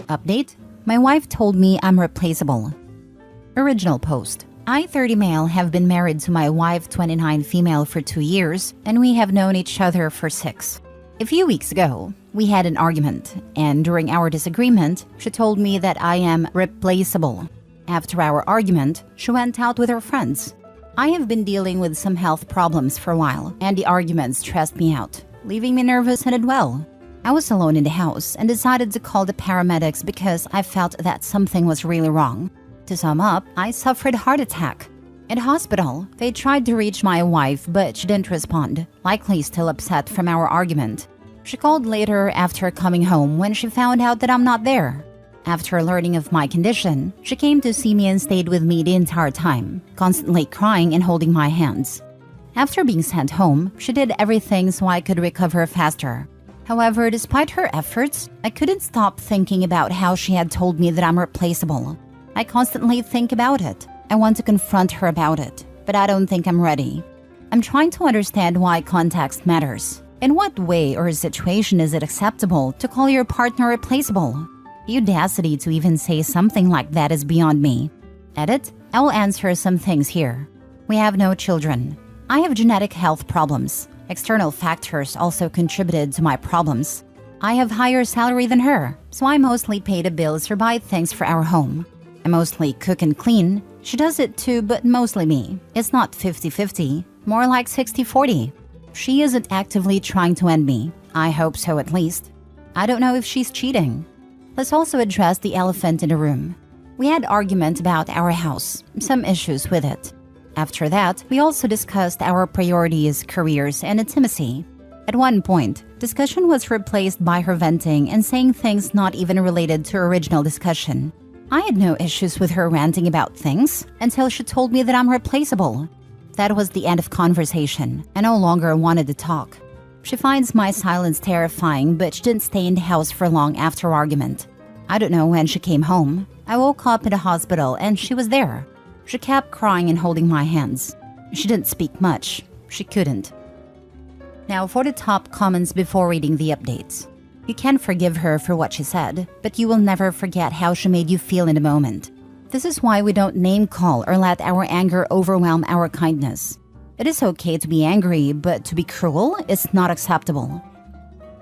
Update: my wife told me I'm replaceable. Original post: I, 30 male, have been married to my wife, 29 female, for 2 years, and we have known each other for 6. A few weeks ago, we had an argument, and during our disagreement, she told me that I am replaceable. After our argument, she went out with her friends. I have been dealing with some health problems for a while, and the argument stressed me out, leaving me nervous and unwell. I was alone in the house and decided to call the paramedics because I felt that something was really wrong. To sum up, I suffered a heart attack. In hospital, they tried to reach my wife, but she didn't respond, likely still upset from our argument. She called later after coming home when she found out that I'm not there. After learning of my condition, she came to see me and stayed with me the entire time, constantly crying and holding my hands. After being sent home, she did everything so I could recover faster. However, despite her efforts, I couldn't stop thinking about how she had told me that I'm replaceable. I constantly think about it. I want to confront her about it, but I don't think I'm ready. I'm trying to understand why context matters. In what way or situation is it acceptable to call your partner replaceable? The audacity to even say something like that is beyond me. Edit: I will answer some things here. We have no children. I have genetic health problems. External factors also contributed to my problems. I have higher salary than her, so I mostly pay the bills or buy things for our home. I mostly cook and clean. She does it too, but mostly me. It's not 50-50, more like 60-40. She isn't actively trying to end me. I hope so, at least. I don't know if she's cheating. Let's also address the elephant in the room. We had argument about our house, some issues with it. After that, we also discussed our priorities, careers, and intimacy. At one point, discussion was replaced by her venting and saying things not even related to original discussion. I had no issues with her ranting about things until she told me that I'm replaceable. That was the end of conversation. I no longer wanted to talk. She finds my silence terrifying, but she didn't stay in the house for long after argument. I don't know when she came home. I woke up in the hospital and she was there. She kept crying and holding my hands. She didn't speak much. She couldn't. Now for the top comments before reading the updates. You can forgive her for what she said, but you will never forget how she made you feel in the moment. This is why we don't name call or let our anger overwhelm our kindness. It is okay to be angry, but to be cruel is not acceptable.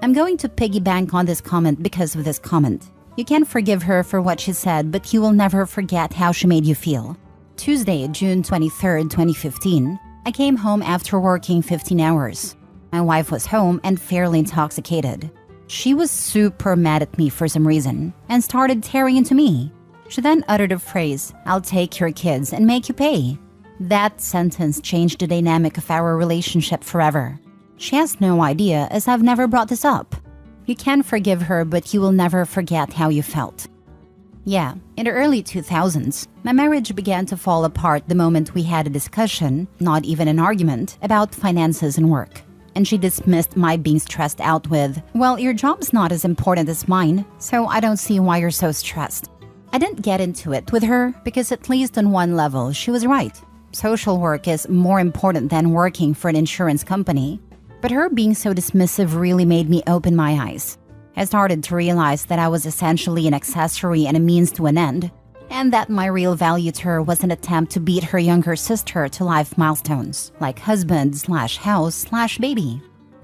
I'm going to piggyback on this comment because of this comment. You can forgive her for what she said, but you will never forget how she made you feel. Tuesday, June 23, 2015, I came home after working 15 hours. My wife was home and fairly intoxicated. She was super mad at me for some reason and started tearing into me. She then uttered a phrase, "I'll take your kids and make you pay." That sentence changed the dynamic of our relationship forever. She has no idea, as I've never brought this up. You can forgive her, but you will never forget how you felt. Yeah, in the early 2000s, my marriage began to fall apart the moment we had a discussion, not even an argument, about finances and work. And she dismissed my being stressed out with, "Well, your job's not as important as mine, so I don't see why you're so stressed." I didn't get into it with her because at least on one level, she was right. Social work is more important than working for an insurance company. But her being so dismissive really made me open my eyes. I started to realize that I was essentially an accessory and a means to an end, and that my real value to her was an attempt to beat her younger sister to life milestones, like husband/house/baby.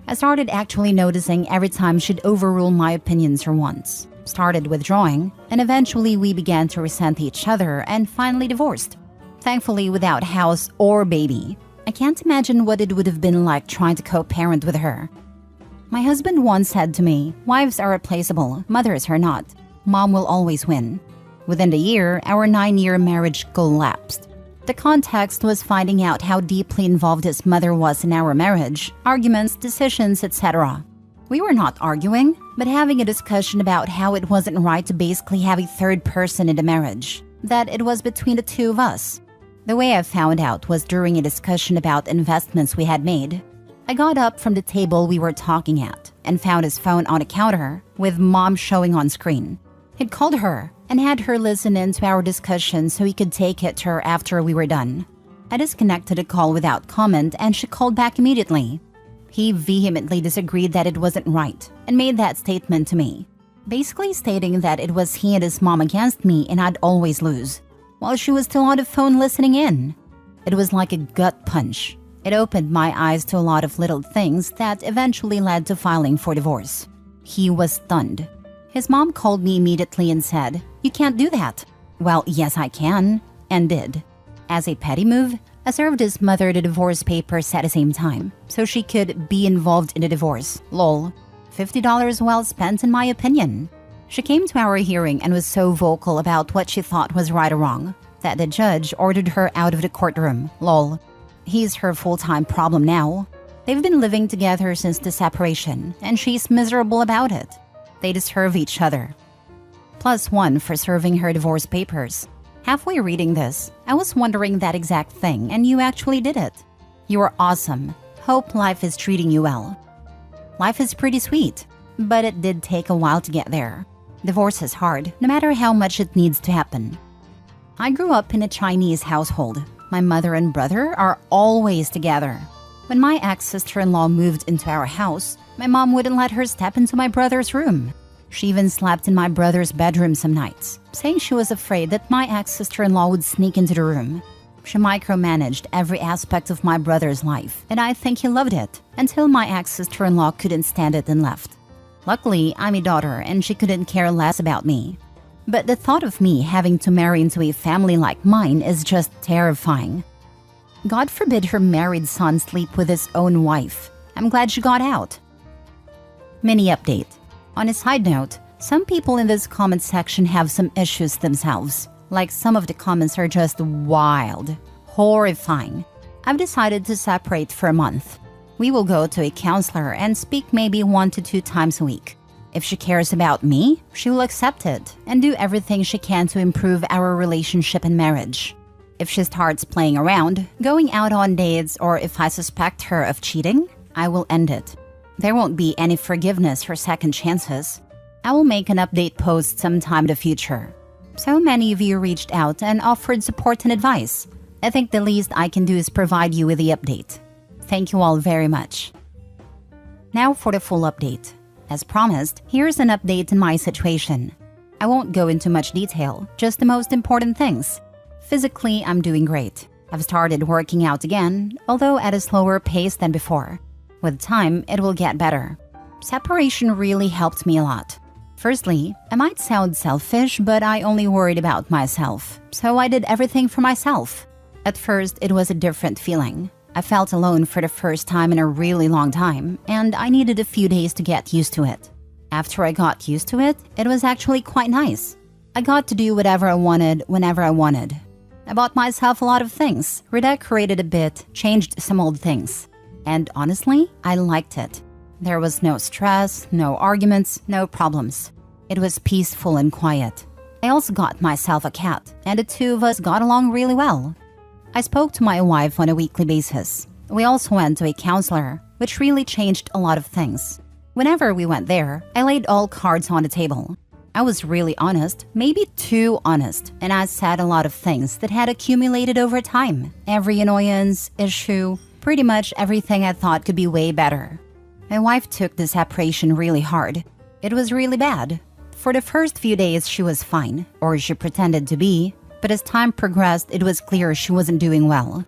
I started actually noticing every time she'd overrule my opinions or wants, started withdrawing, and eventually we began to resent each other and finally divorced. Thankfully without house or baby. I can't imagine what it would have been like trying to co-parent with her. My husband once said to me, "Wives are replaceable, mothers are not. Mom will always win." Within the year, our 9-year marriage collapsed. The context was finding out how deeply involved his mother was in our marriage, arguments, decisions, etc. We were not arguing, but having a discussion about how it wasn't right to basically have a third person in the marriage, that it was between the two of us. The way I found out was during a discussion about investments we had made. I got up from the table we were talking at and found his phone on a counter with Mom showing on screen. He'd called her and had her listen in to our discussion so he could take it to her after we were done. I disconnected the call without comment and she called back immediately. He vehemently disagreed that it wasn't right and made that statement to me. basically stating that it was he and his mom against me and I'd always lose, while she was still on the phone listening in. It was like a gut punch. It opened my eyes to a lot of little things that eventually led to filing for divorce. He was stunned. His mom called me immediately and said, "You can't do that." Well, yes, I can, and did. As a petty move, I served his mother the divorce papers at the same time, so she could be involved in the divorce. Lol. $50 well spent in my opinion. She came to our hearing and was so vocal about what she thought was right or wrong that the judge ordered her out of the courtroom. Lol. He's her full-time problem now. They've been living together since the separation, and she's miserable about it. They deserve each other. +1 for serving her divorce papers. Halfway reading this, I was wondering that exact thing, and you actually did it. You are awesome. Hope life is treating you well. Life is pretty sweet, but it did take a while to get there. Divorce is hard, no matter how much it needs to happen. I grew up in a Chinese household. My mother and brother are always together. When my ex-sister-in-law moved into our house, my mom wouldn't let her step into my brother's room. She even slept in my brother's bedroom some nights, saying she was afraid that my ex-sister-in-law would sneak into the room. She micromanaged every aspect of my brother's life, and I think he loved it, until my ex-sister-in-law couldn't stand it and left. Luckily, I'm a daughter and she couldn't care less about me. But the thought of me having to marry into a family like mine is just terrifying. God forbid her married son sleep with his own wife. I'm glad she got out. Mini update. On a side note, some people in this comment section have some issues themselves. Like some of the comments are just wild, horrifying. I've decided to separate for a month. We will go to a counselor and speak maybe 1 to 2 times a week. If she cares about me, she will accept it and do everything she can to improve our relationship and marriage. If she starts playing around, going out on dates, or if I suspect her of cheating, I will end it. There won't be any forgiveness or second chances. I will make an update post sometime in the future. So many of you reached out and offered support and advice. I think the least I can do is provide you with the update. Thank you all very much. Now for the full update. As promised, here's an update in my situation. I won't go into much detail, just the most important things. Physically, I'm doing great. I've started working out again, although at a slower pace than before. With time, it will get better. Separation really helped me a lot. Firstly, I might sound selfish, but I only worried about myself, so I did everything for myself. At first, it was a different feeling. I felt alone for the first time in a really long time, and I needed a few days to get used to it. After I got used to it, it was actually quite nice. I got to do whatever I wanted, whenever I wanted. I bought myself a lot of things, redecorated a bit, changed some old things. And honestly, I liked it. There was no stress, no arguments, no problems. It was peaceful and quiet. I also got myself a cat, and the two of us got along really well. I spoke to my wife on a weekly basis. We also went to a counselor, which really changed a lot of things. Whenever we went there, I laid all cards on the table. I was really honest, maybe too honest, and I said a lot of things that had accumulated over time. Every annoyance, issue, pretty much everything I thought could be way better. My wife took the separation really hard. It was really bad. For the first few days, she was fine, or she pretended to be. But as time progressed, it was clear she wasn't doing well.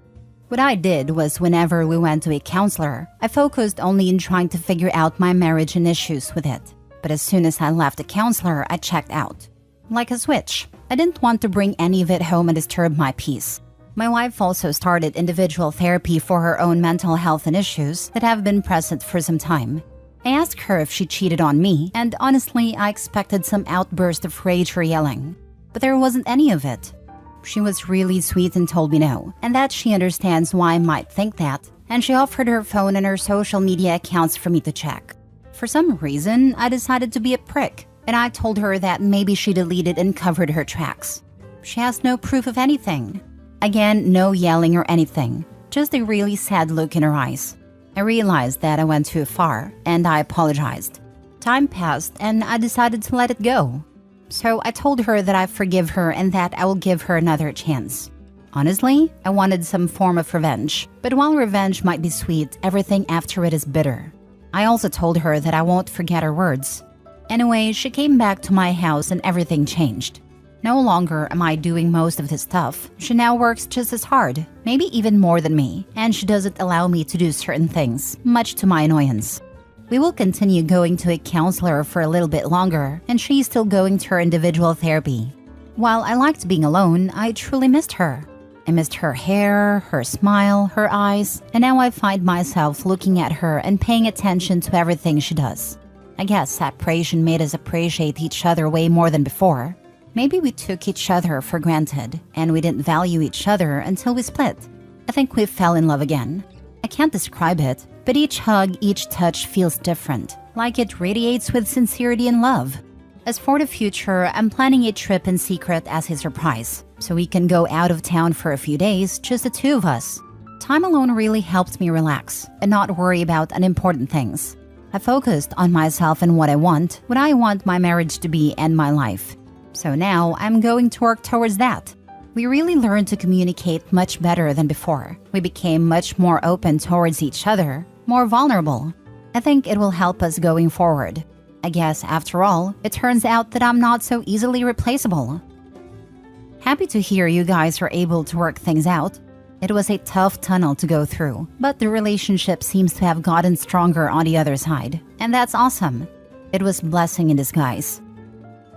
What I did was whenever we went to a counselor, I focused only in trying to figure out my marriage and issues with it. But as soon as I left the counselor, I checked out. Like a switch. I didn't want to bring any of it home and disturb my peace. My wife also started individual therapy for her own mental health and issues that have been present for some time. I asked her if she cheated on me, and honestly, I expected some outburst of rage or yelling. But there wasn't any of it. She was really sweet and told me no, and that she understands why I might think that, and she offered her phone and her social media accounts for me to check. For some reason, I decided to be a prick, and I told her that maybe she deleted and covered her tracks. She has no proof of anything. Again, no yelling or anything, just a really sad look in her eyes. I realized that I went too far, and I apologized. Time passed, and I decided to let it go. So I told her that I forgive her and that I will give her another chance. Honestly, I wanted some form of revenge, but while revenge might be sweet, everything after it is bitter. I also told her that I won't forget her words. Anyway, she came back to my house and everything changed. No longer am I doing most of this stuff. She now works just as hard, maybe even more than me, and she doesn't allow me to do certain things, much to my annoyance. We will continue going to a counselor for a little bit longer, and she's still going to her individual therapy. While I liked being alone, I truly missed her. I missed her hair, her smile, her eyes, and now I find myself looking at her and paying attention to everything she does. I guess separation made us appreciate each other way more than before. Maybe we took each other for granted, and we didn't value each other until we split. I think we fell in love again. I can't describe it, but each hug, each touch feels different, like it radiates with sincerity and love. As for the future, I'm planning a trip in secret as a surprise, so we can go out of town for a few days, just the two of us. Time alone really helped me relax and not worry about unimportant things. I focused on myself and what I want my marriage to be and my life. So now I'm going to work towards that. We really learned to communicate much better than before. We became much more open towards each other, more vulnerable. I think it will help us going forward. I guess after all, it turns out that I'm not so easily replaceable. Happy to hear you guys are able to work things out. It was a tough tunnel to go through, but the relationship seems to have gotten stronger on the other side, and that's awesome. It was blessing in disguise.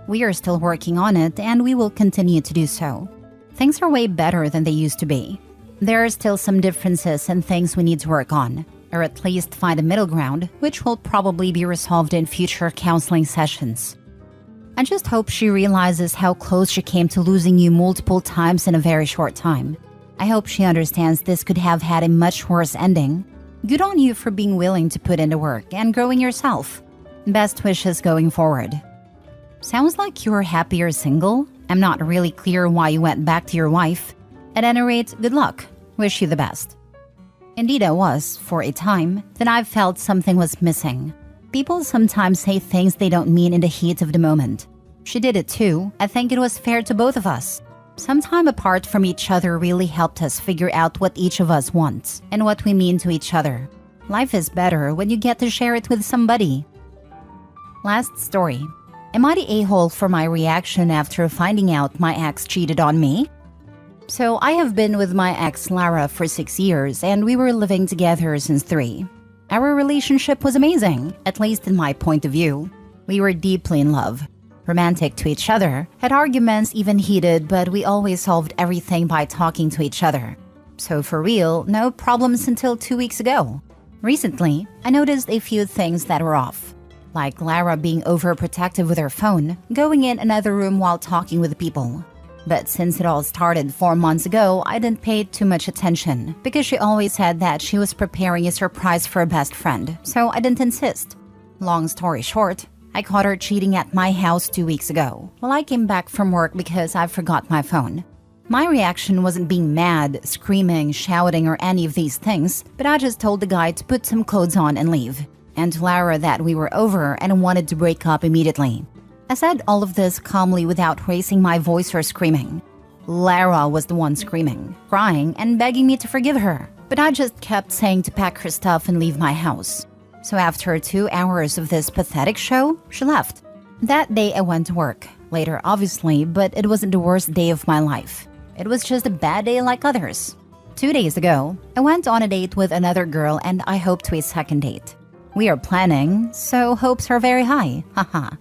We are still working on it, and we will continue to do so. Things are way better than they used to be. There are still some differences and things we need to work on, or at least find a middle ground, which will probably be resolved in future counseling sessions. I just hope she realizes how close she came to losing you multiple times in a very short time. I hope she understands this could have had a much worse ending. Good on you for being willing to put in the work and growing yourself. Best wishes going forward. Sounds like you're happier single. I'm not really clear why you went back to your wife. At any rate, good luck. Wish you the best. Indeed I was, for a time. Then I felt something was missing. People sometimes say things they don't mean in the heat of the moment. She did it too. I think it was fair to both of us. Some time apart from each other really helped us figure out what each of us wants and what we mean to each other. Life is better when you get to share it with somebody. Last story. Am I the a-hole for my reaction after finding out my ex cheated on me? So I have been with my ex Lara for 6 years, and we were living together since 3. Our relationship was amazing, at least in my point of view. We were deeply in love, romantic to each other, had arguments even heated, but we always solved everything by talking to each other. So for real, no problems until 2 weeks ago. Recently, I noticed a few things that were off. Like Lara being overprotective with her phone, going in another room while talking with people. But since it all started 4 months ago, I didn't pay too much attention because she always said that she was preparing a surprise for a best friend, so I didn't insist. Long story short, I caught her cheating at my house 2 weeks ago while I came back from work because I forgot my phone. My reaction wasn't being mad, screaming, shouting, or any of these things, but I just told the guy to put some clothes on and leave. And to Lara that we were over and wanted to break up immediately. I said all of this calmly without raising my voice or screaming. Lara was the one screaming, crying, and begging me to forgive her, but I just kept saying to pack her stuff and leave my house. So after 2 hours of this pathetic show, she left. That day I went to work, later obviously, but it wasn't the worst day of my life. It was just a bad day like others. 2 days ago, I went on a date with another girl and I hope to a second date. We are planning, so hopes are very high, haha.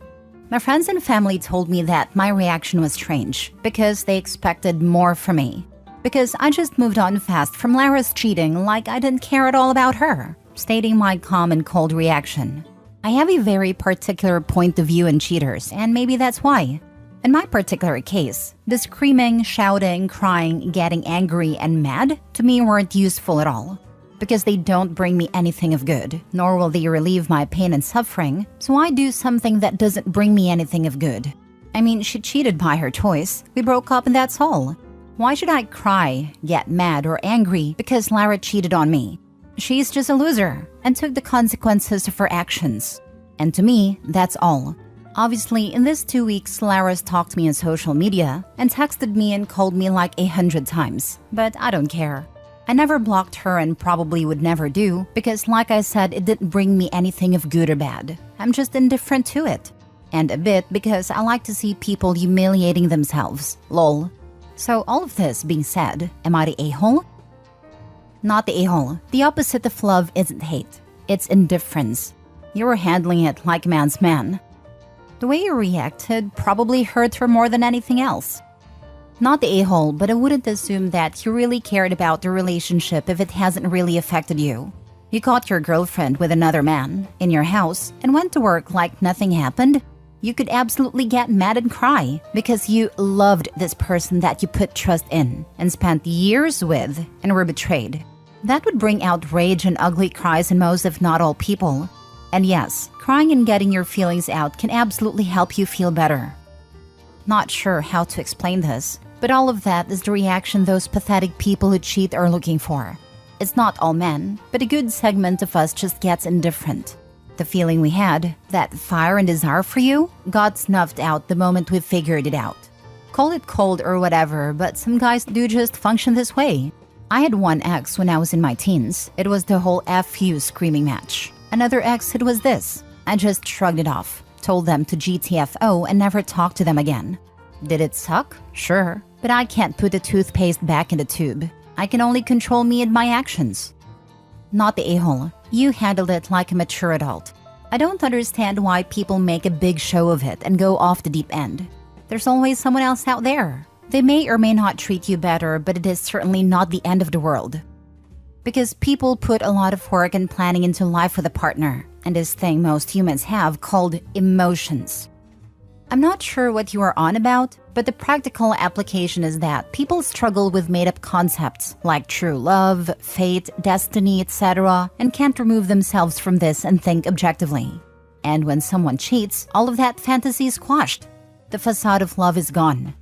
My friends and family told me that my reaction was strange because they expected more from me. Because I just moved on fast from Lara's cheating like I didn't care at all about her, stating my calm and cold reaction. I have a very particular point of view in cheaters, and maybe that's why. In my particular case, the screaming, shouting, crying, getting angry, and mad to me weren't useful at all. Because they don't bring me anything of good, nor will they relieve my pain and suffering, so I do something that doesn't bring me anything of good. I mean, she cheated by her choice. We broke up and that's all. Why should I cry, get mad, or angry because Lara cheated on me? She's just a loser and took the consequences of her actions. And to me, that's all. Obviously, in these 2 weeks, Lara's talked to me on social media and texted me and called me like 100 times, but I don't care. I never blocked her and probably would never do because like I said, it didn't bring me anything of good or bad. I'm just indifferent to it. And a bit because I like to see people humiliating themselves. Lol. So all of this being said, am I the a-hole? Not the a-hole. The opposite of love isn't hate. It's indifference. You were handling it like a man's man. The way you reacted probably hurt her more than anything else. Not the a-hole, but I wouldn't assume that you really cared about the relationship if it hasn't really affected you. You caught your girlfriend with another man in your house and went to work like nothing happened. You could absolutely get mad and cry because you loved this person that you put trust in and spent years with and were betrayed. That would bring out rage and ugly cries in most, if not all, people. And yes, crying and getting your feelings out can absolutely help you feel better. Not sure how to explain this, but all of that is the reaction those pathetic people who cheat are looking for. It's not all men, but a good segment of us just gets indifferent. The feeling we had, that fire and desire for you, got snuffed out the moment we figured it out. Call it cold or whatever, but some guys do just function this way. I had one ex when I was in my teens. It was the whole F you screaming match. Another ex, it was this. I just shrugged it off, told them to GTFO and never talked to them again. Did it suck? Sure. But I can't put the toothpaste back in the tube. I can only control me and my actions. Not the a-hole. You handled it like a mature adult. I don't understand why people make a big show of it and go off the deep end. There's always someone else out there. They may or may not treat you better, but it is certainly not the end of the world. Because people put a lot of work and planning into life with a partner, and this thing most humans have called emotions. I'm not sure what you are on about, but the practical application is that people struggle with made-up concepts like true love, fate, destiny, etc., and can't remove themselves from this and think objectively. And when someone cheats, all of that fantasy is squashed. The facade of love is gone.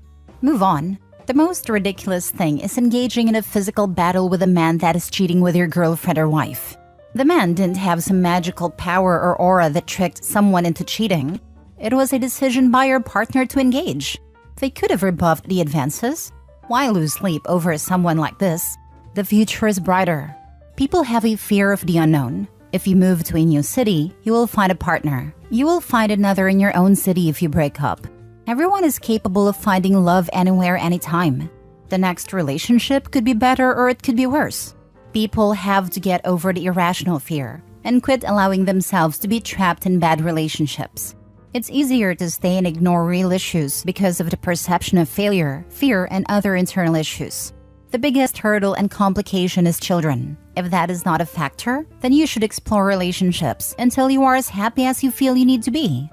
Move on. The most ridiculous thing is engaging in a physical battle with a man that is cheating with your girlfriend or wife. The man didn't have some magical power or aura that tricked someone into cheating. It was a decision by your partner to engage. They could have rebuffed the advances. Why lose sleep over someone like this? The future is brighter. People have a fear of the unknown. If you move to a new city, you will find a partner. You will find another in your own city if you break up. Everyone is capable of finding love anywhere, anytime. The next relationship could be better or it could be worse. People have to get over the irrational fear and quit allowing themselves to be trapped in bad relationships. It's easier to stay and ignore real issues because of the perception of failure, fear, and other internal issues. The biggest hurdle and complication is children. If that is not a factor, then you should explore relationships until you are as happy as you feel you need to be.